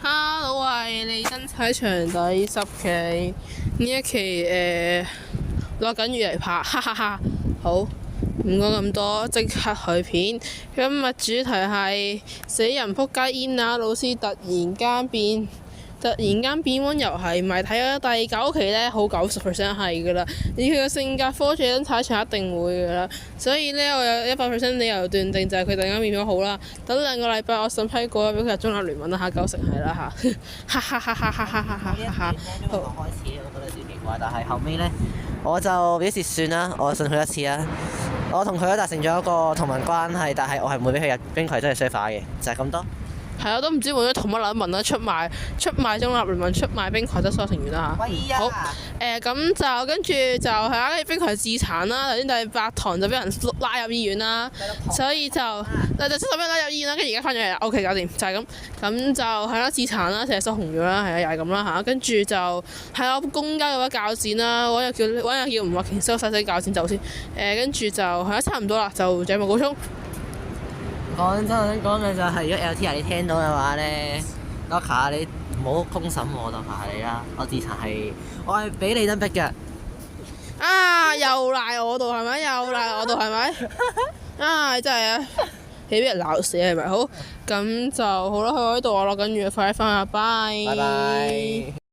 Hello，係利登踩場第10期，呢一期落緊雨嚟拍，哈哈哈。好，唔講咁多，即刻去片。今日主題係死人仆街煙啊！老師突然間變溫柔係咪睇咗第9期呢？好90% 係噶啦，以佢嘅性格，科技登踩場一定會噶啦。所以呢，我有100% 理由斷定就係佢突然間變咗好啦。等2個禮拜我審批過俾佢入中立聯盟啦嚇，9成係啦嚇，哈哈哈哈哈哈哈哈哈。好開始我覺得有啲奇怪，但係後尾呢，我就表示算啦，我信佢一次啦。我同佢都達成咗一個同盟關係，但係我係唔會俾佢入冰櫃真係 server 嘅，就係咁多。係啊，都唔知換咗同乜撚文啦，出賣中立聯盟，出賣冰葵得所有成員啦嚇。好，咁就跟住就係啦，跟住冰葵自殘啦。頭先第8堂就俾人拉入醫院啦，所以就第70俾人拉入醫院啦，跟住而家翻咗嚟啦。OK，搞掂，就係咁。咁就係啦，自殘啦，成日失紅咗啦，係啊，又係咁啦嚇。跟住就係啦，公交嘅話較剪啦，揾日叫吳華瓊收細較剪走先。跟住就係啦，差唔多啦，就這幕告衝。講真，我想講嘅就係，如果 LTR 你聽到嘅話咧，Loka 你唔好公審我，就下你啦。我自殘係俾利登逼嘅。啊！又賴我度係咪？又賴我度係咪？啊！真係啊，俾人鬧死係咪？好，咁就好啦。去我呢度，我落緊雨，快啲翻下，拜。拜拜。